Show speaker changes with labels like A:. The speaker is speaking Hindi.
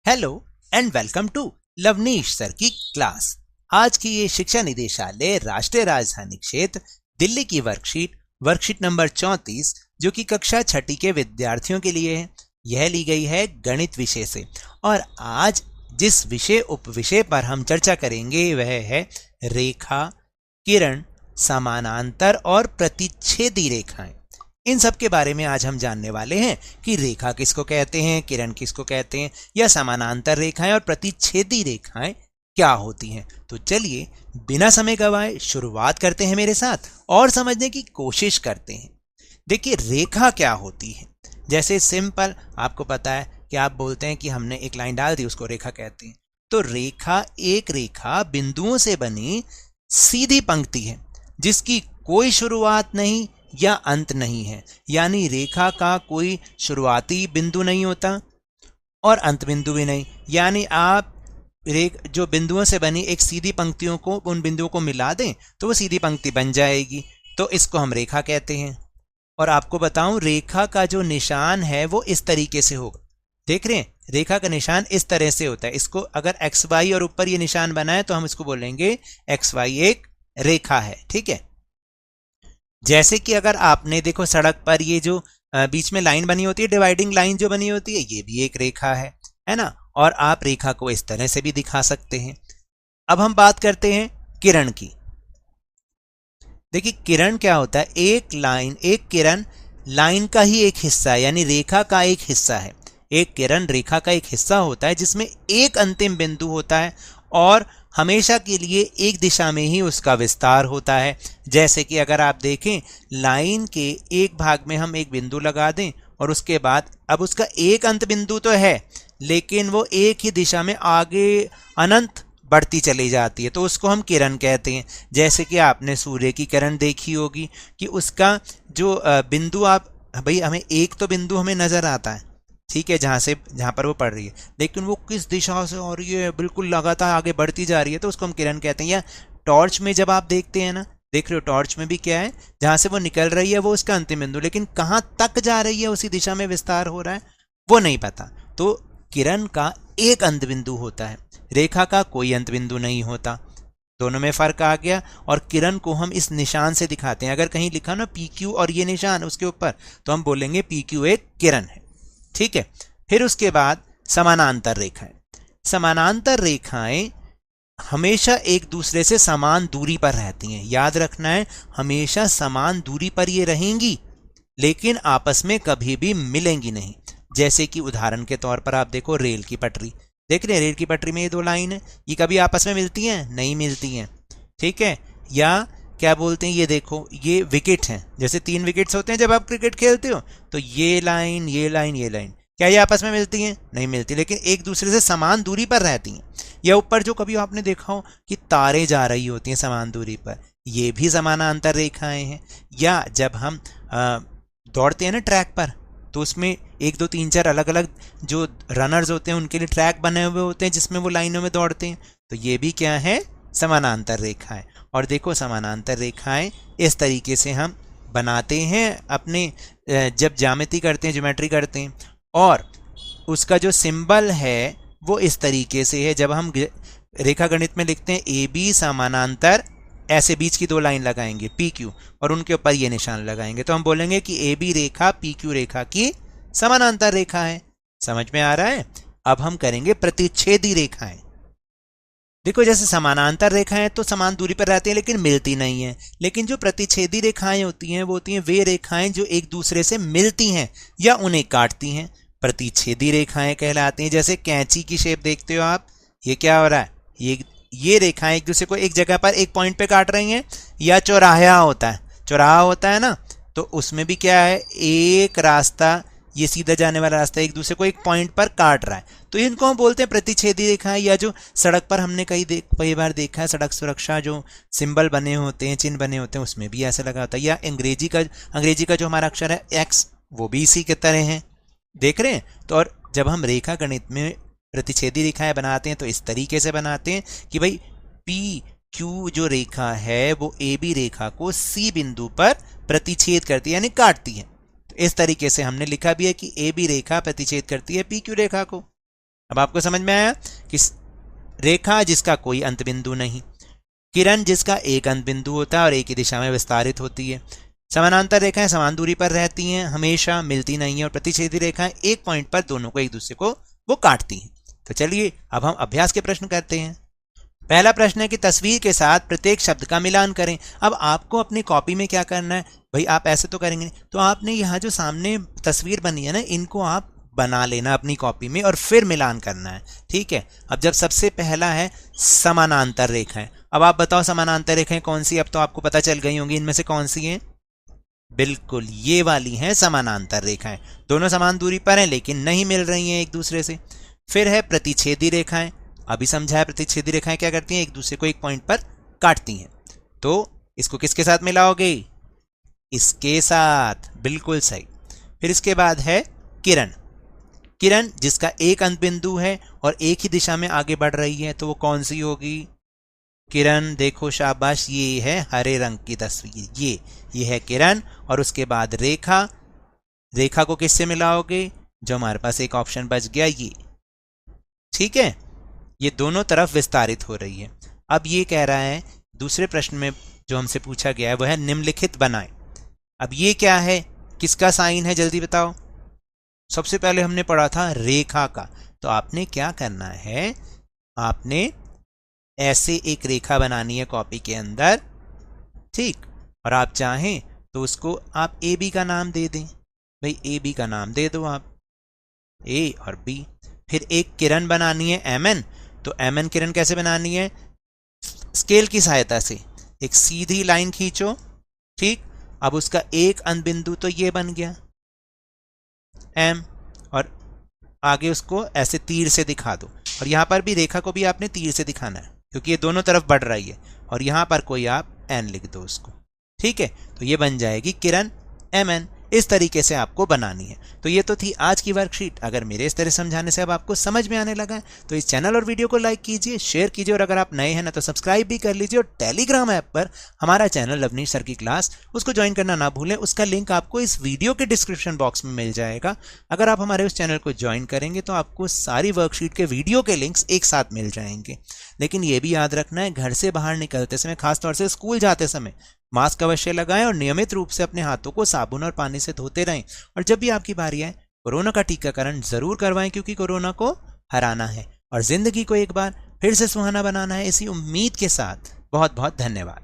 A: Hello and welcome to Lovneesh sir की क्लास। आज की ये शिक्षा निदेशालय राष्ट्रीय राजधानी क्षेत्र दिल्ली की वर्कशीट नंबर 34 जो कि कक्षा छठी के विद्यार्थियों के लिए है। यह ली गई है गणित विषय से और आज जिस विषय उपविषय पर हम चर्चा करेंगे वह है रेखा, किरण, समानांतर और प्रतिच्छेदी रेखाएं। इन सब के बारे में आज हम जानने वाले हैं कि रेखा किसको कहते हैं, किरण किसको कहते हैं, या समानांतर रेखाएं और प्रतिच्छेदी रेखाएं क्या होती हैं। तो चलिए बिना समय गवाए शुरुआत करते हैं मेरे साथ और समझने की कोशिश करते हैं। देखिए रेखा क्या होती है। जैसे सिंपल आपको पता है कि आप बोलते हैं कि हमने एक लाइन डाल दी, उसको रेखा कहते हैं। तो रेखा एक रेखा बिंदुओं से बनी सीधी पंक्ति है जिसकी कोई शुरुआत नहीं या अंत नहीं है, यानी रेखा का कोई शुरुआती बिंदु नहीं होता और अंत बिंदु भी नहीं। यानी आप जो बिंदुओं से बनी एक सीधी पंक्तियों को उन बिंदुओं को मिला दें तो वो सीधी पंक्ति बन जाएगी, तो इसको हम रेखा कहते हैं। और आपको बताऊं रेखा का जो निशान है वो इस तरीके से होगा। देख रहे हैं रेखा का निशान इस तरह से होता है। इसको अगर एक्स वाई और ऊपर ये निशान बना है तो हम इसको बोलेंगे एक्स वाई एक रेखा है, ठीक है। जैसे कि अगर आपने देखो सड़क पर ये जो बीच में लाइन बनी होती है, डिवाइडिंग लाइन जो बनी होती है, ये भी एक रेखा है ना। और आप रेखा को इस तरह से भी दिखा सकते हैं। अब हम बात करते हैं किरण की। देखिए किरण क्या होता है, एक किरण लाइन का ही एक हिस्सा है, यानी रेखा का एक हिस्सा है। एक किरण रेखा का एक हिस्सा होता है जिसमें एक अंतिम बिंदु होता है और हमेशा के लिए एक दिशा में ही उसका विस्तार होता है। जैसे कि अगर आप देखें लाइन के एक भाग में हम एक बिंदु लगा दें और उसके बाद अब उसका एक अंत बिंदु तो है लेकिन वो एक ही दिशा में आगे अनंत बढ़ती चली जाती है, तो उसको हम किरण कहते हैं। जैसे कि आपने सूर्य की किरण देखी होगी कि उसका जो बिंदु भाई हमें एक तो बिंदु हमें नजर आता है, ठीक है, जहां पर वो पड़ रही है, लेकिन वो किस दिशा से और ये बिल्कुल लगातार आगे बढ़ती जा रही है, तो उसको हम किरण कहते हैं। या टॉर्च में जब आप देखते हैं ना, देख रहे हो टॉर्च में भी क्या है, जहां से वो निकल रही है वो उसका अंतिम बिंदु, लेकिन कहां तक जा रही है उसी दिशा में विस्तार हो रहा है वो नहीं पता। तो किरण का एक अंत बिंदु होता है, रेखा का कोई अंत बिंदु नहीं होता। दोनों में फर्क आ गया। और किरण को हम इस निशान से दिखाते हैं। अगर कहीं लिखा ना PQ और ये निशान उसके ऊपर, तो हम बोलेंगे PQ एक किरण है, ठीक है। फिर उसके बाद समानांतर रेखाएं। समानांतर रेखाएं हमेशा एक दूसरे से समान दूरी पर रहती हैं। याद रखना है हमेशा समान दूरी पर ये रहेंगी लेकिन आपस में कभी भी मिलेंगी नहीं। जैसे कि उदाहरण के तौर पर आप देखो रेल की पटरी, देख रहे हैं रेल की पटरी में ये दो लाइन है, ये कभी आपस में मिलती हैं? नहीं मिलती हैं, ठीक है। या क्या बोलते हैं, ये देखो ये विकेट हैं, जैसे 3 विकेट्स होते हैं जब आप क्रिकेट खेलते हो, तो ये लाइन ये लाइन ये लाइन, क्या ये आपस में मिलती हैं? नहीं मिलती, लेकिन एक दूसरे से समान दूरी पर रहती हैं। या ऊपर जो कभी आपने देखा हो कि तारें जा रही होती हैं समान दूरी पर, ये भी समानांतर रेखाएं हैं। या जब हम दौड़ते हैं ना ट्रैक पर, तो उसमें 1 2 3 4 अलग अलग जो रनर्स होते हैं उनके लिए ट्रैक बने हुए होते हैं जिसमें वो लाइनों में दौड़ते हैं, तो ये भी क्या है, समानांतर रेखाएं। और देखो समानांतर रेखाएं इस तरीके से हम बनाते हैं अपने जब ज्यामिति करते हैं, ज्योमेट्री करते हैं, और उसका जो सिंबल है वो इस तरीके से है। जब हम रेखा गणित में लिखते हैं AB समानांतर, ऐसे बीच की 2 लाइन लगाएंगे PQ और उनके ऊपर ये निशान लगाएंगे, तो हम बोलेंगे कि AB रेखा PQ रेखा की समानांतर रेखा है। समझ में आ रहा है। अब हम करेंगे प्रतिच्छेदी रेखाएं। देखो जैसे समानांतर रेखाएं तो समान दूरी पर रहती हैं लेकिन मिलती नहीं हैं, लेकिन जो प्रतिच्छेदी रेखाएं होती हैं वो होती हैं वे रेखाएं जो एक दूसरे से मिलती हैं या उन्हें काटती हैं, प्रतिच्छेदी रेखाएं कहलाती हैं। जैसे कैंची की शेप देखते हो आप, ये क्या हो रहा है, ये रेखाएं एक दूसरे को एक जगह पर एक पॉइंट पे काट रही हैं। या चौराहा होता है ना, तो उसमें भी क्या है, एक रास्ता, ये सीधा जाने वाला रास्ता एक दूसरे को एक पॉइंट पर काट रहा है, तो इनको हम बोलते हैं प्रतिच्छेदी रेखाएं। या जो सड़क पर हमने कई बार देखा है, सड़क सुरक्षा जो सिंबल बने होते हैं, चिन्ह बने होते हैं, उसमें भी ऐसा लगा होता है। या अंग्रेजी का जो हमारा अक्षर है X, वो भी इसी के तरह है, देख रहे हैं। तो और जब हम रेखा गणित में प्रतिच्छेदी रेखाएं बनाते हैं तो इस तरीके से बनाते हैं कि भाई PQ जो रेखा है वो AB रेखा को C बिंदु पर प्रतिच्छेद करती है, यानी काटती है। तो इस तरीके से हमने लिखा भी है कि AB रेखा प्रतिच्छेद करती है PQ रेखा को। अब आपको समझ में आया कि रेखा जिसका कोई अंत बिंदु नहीं, किरण जिसका एक अंत बिंदु होता है और एक ही दिशा में विस्तारित होती है, समानांतर रेखाएं समान दूरी पर रहती हैं, हमेशा मिलती नहीं है, और प्रतिच्छेदी रेखाएं एक पॉइंट पर दोनों को एक दूसरे को वो काटती हैं। तो चलिए अब हम अभ्यास के प्रश्न करते हैं। पहला प्रश्न है कि तस्वीर के साथ प्रत्येक शब्द का मिलान करें। अब आपको अपनी कॉपी में क्या करना है भाई, आप ऐसे तो करेंगे नहीं, तो आपने यहाँ जो सामने तस्वीर बनी है ना, इनको आप बना लेना अपनी कॉपी में और फिर मिलान करना है, ठीक है। अब जब सबसे पहला है समानांतर रेखाएं, अब आप बताओ समानांतर रेखाएं कौन सी, अब तो आपको पता चल गई होंगी इनमें से कौन सी हैं। बिल्कुल ये वाली हैं समानांतर रेखाएं, दोनों समान दूरी पर हैं लेकिन नहीं मिल रही हैं एक दूसरे से। फिर है प्रतिच्छेदी रेखाएं, अभी समझा है प्रतिच्छेदी रेखाएं क्या करती हैं, एक दूसरे को एक पॉइंट पर काटती हैं। तो इसको किसके साथ मिलाओगे, इसके साथ, बिल्कुल सही। फिर इसके बाद है किरण, किरण जिसका एक अंत बिंदु है और एक ही दिशा में आगे बढ़ रही है, तो वो कौन सी होगी, किरण देखो शाबाश, ये है हरे रंग की तस्वीर, ये है किरण। और उसके बाद रेखा, रेखा को किससे मिलाओगे, जो हमारे पास एक ऑप्शन बच गया ये, ठीक है, ये दोनों तरफ विस्तारित हो रही है। अब ये कह रहा है दूसरे प्रश्न में जो हमसे पूछा गया है वह है निम्नलिखित बनाएं। अब ये क्या है, किसका साइन है, जल्दी बताओ। सबसे पहले हमने पढ़ा था रेखा का, तो आपने क्या करना है, आपने ऐसे एक रेखा बनानी है कॉपी के अंदर, ठीक, और आप चाहें तो उसको आप ए बी का नाम दे दें, भाई ए बी का नाम दे दो आप, ए और बी। फिर एक किरण बनानी है एम एन, तो एम एन किरण कैसे बनानी है, स्केल की सहायता से एक सीधी लाइन खींचो, ठीक, अब उसका एक अंत बिंदु तो ये बन गया एम, और आगे उसको ऐसे तीर से दिखा दो, और यहाँ पर भी रेखा को भी आपने तीर से दिखाना है क्योंकि ये दोनों तरफ बढ़ रही है, और यहाँ पर कोई आप एन लिख दो उसको, ठीक है। तो ये बन जाएगी किरण एम एन, इस तरीके से आपको बनानी है। तो ये तो थी आज की वर्कशीट। अगर मेरे इस तरह समझाने से अब आपको समझ में आने लगा है तो इस चैनल और वीडियो को लाइक कीजिए, शेयर कीजिए, और अगर आप नए हैं ना तो सब्सक्राइब भी कर लीजिए। और टेलीग्राम ऐप पर हमारा चैनल लवनीश सर की क्लास, उसको ज्वाइन करना ना भूलें, उसका लिंक आपको इस वीडियो के डिस्क्रिप्शन बॉक्स में मिल जाएगा। अगर आप हमारे उस चैनल को ज्वाइन करेंगे तो आपको सारी वर्कशीट के वीडियो के लिंक्स एक साथ मिल जाएंगे। लेकिन ये भी याद रखना है, घर से बाहर निकलते समय, खासतौर से स्कूल जाते समय, मास्क अवश्य लगाएं और नियमित रूप से अपने हाथों को साबुन और पानी से धोते रहें। और जब भी आपकी बारी आए कोरोना का टीकाकरण जरूर करवाएं, क्योंकि कोरोना को हराना है और जिंदगी को एक बार फिर से सुहाना बनाना है। इसी उम्मीद के साथ बहुत बहुत धन्यवाद।